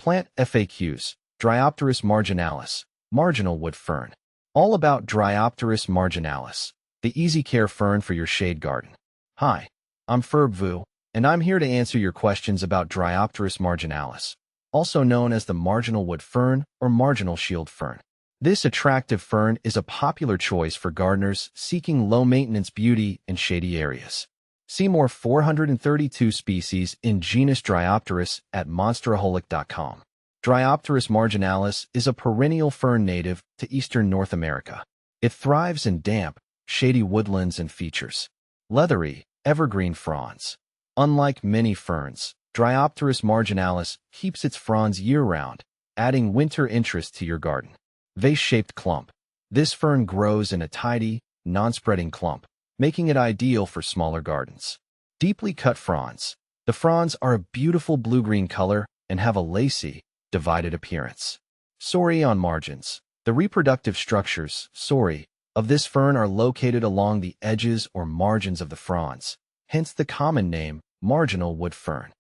Plant FAQs, Dryopteris marginalis, marginal wood fern. All about Dryopteris marginalis, the easy care fern for your shade garden. Hi, I'm Fern, and I'm here to answer your questions about Dryopteris marginalis, also known as the marginal wood fern or marginal shield fern. This attractive fern is a popular choice for gardeners seeking low-maintenance beauty in shady areas. See more 432 species in genus Dryopteris at monsteraholic.com. Dryopteris marginalis is a perennial fern native to eastern North America. It thrives in damp, shady woodlands and features leathery, evergreen fronds. Unlike many ferns, Dryopteris marginalis keeps its fronds year-round, adding winter interest to your garden. Vase-shaped clump. This fern grows in a tidy, non-spreading clump, making it ideal for smaller gardens. Deeply cut fronds. The fronds are a beautiful blue-green color and have a lacy, divided appearance. Sori on margins. The reproductive structures, sori, of this fern are located along the edges or margins of the fronds, hence the common name, marginal wood fern.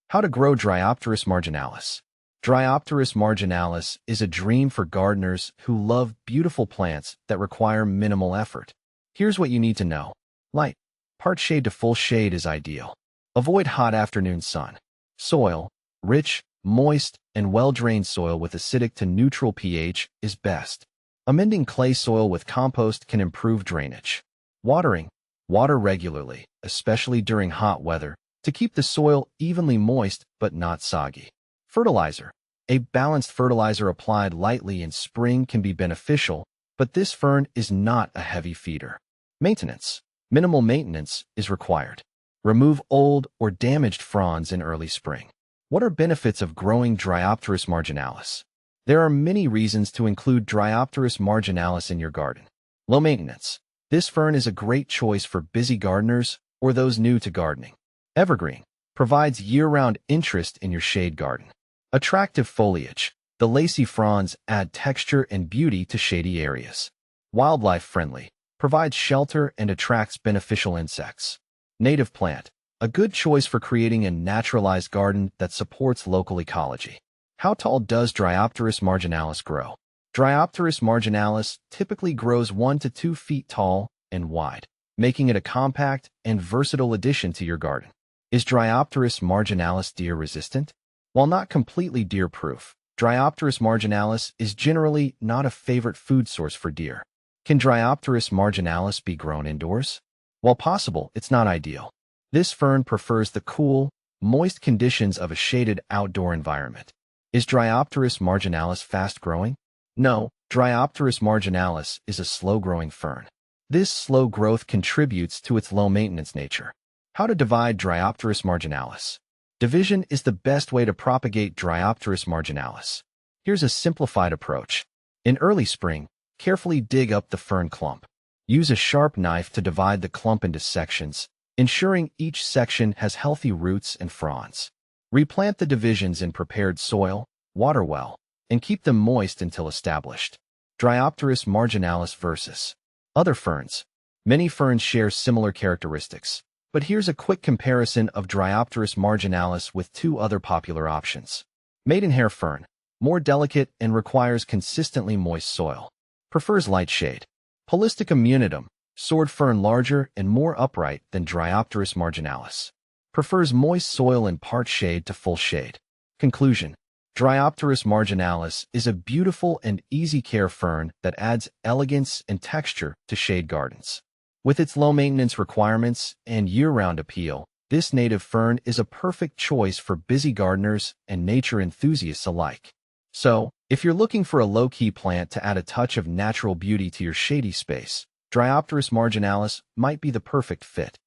How to grow Dryopteris marginalis. Dryopteris marginalis is a dream for gardeners who love beautiful plants that require minimal effort. Here's what you need to know. Light, part shade to full shade is ideal. Avoid hot afternoon sun. Soil, rich, moist, and well-drained soil with acidic to neutral pH is best. Amending clay soil with compost can improve drainage. Watering. Water regularly, especially during hot weather, to keep the soil evenly moist but not soggy. Fertilizer. A balanced fertilizer applied lightly in spring can be beneficial, but this fern is not a heavy feeder. Maintenance. Minimal maintenance is required. Remove old or damaged fronds in early spring. What are benefits of growing Dryopteris marginalis? There are many reasons to include Dryopteris marginalis in your garden. Low maintenance. This fern is a great choice for busy gardeners or those new to gardening. Evergreen. Provides year-round interest in your shade garden. Attractive foliage. The lacy fronds add texture and beauty to shady areas. Wildlife friendly. Provides shelter and attracts beneficial insects. Native plant. A good choice for creating a naturalized garden that supports local ecology. How tall does Dryopteris marginalis grow? Dryopteris marginalis typically grows 1 to 2 feet tall and wide, making it a compact and versatile addition to your garden. Is Dryopteris marginalis deer resistant? While not completely deer-proof, Dryopteris marginalis is generally not a favorite food source for deer. Can Dryopteris marginalis be grown indoors? While possible, it's not ideal. This fern prefers the cool, moist conditions of a shaded outdoor environment. Is Dryopteris marginalis fast-growing? No, Dryopteris marginalis is a slow-growing fern. This slow growth contributes to its low-maintenance nature. How to divide Dryopteris marginalis. Division is the best way to propagate Dryopteris marginalis. Here's a simplified approach. In early spring, carefully dig up the fern clump. Use a sharp knife to divide the clump into sections, ensuring each section has healthy roots and fronds. Replant the divisions in prepared soil, water well, and keep them moist until established. Dryopteris marginalis versus other ferns. Many ferns share similar characteristics, but here's a quick comparison of Dryopteris marginalis with 2 other popular options. Maidenhair fern, more delicate and requires consistently moist soil. Prefers light shade. Polystichum unitum, sword fern larger and more upright than Dryopteris marginalis. Prefers moist soil and part shade to full shade. Conclusion. Dryopteris marginalis is a beautiful and easy care fern that adds elegance and texture to shade gardens. With its low maintenance requirements and year-round appeal, this native fern is a perfect choice for busy gardeners and nature enthusiasts alike. So, if you're looking for a low-key plant to add a touch of natural beauty to your shady space, Dryopteris marginalis might be the perfect fit.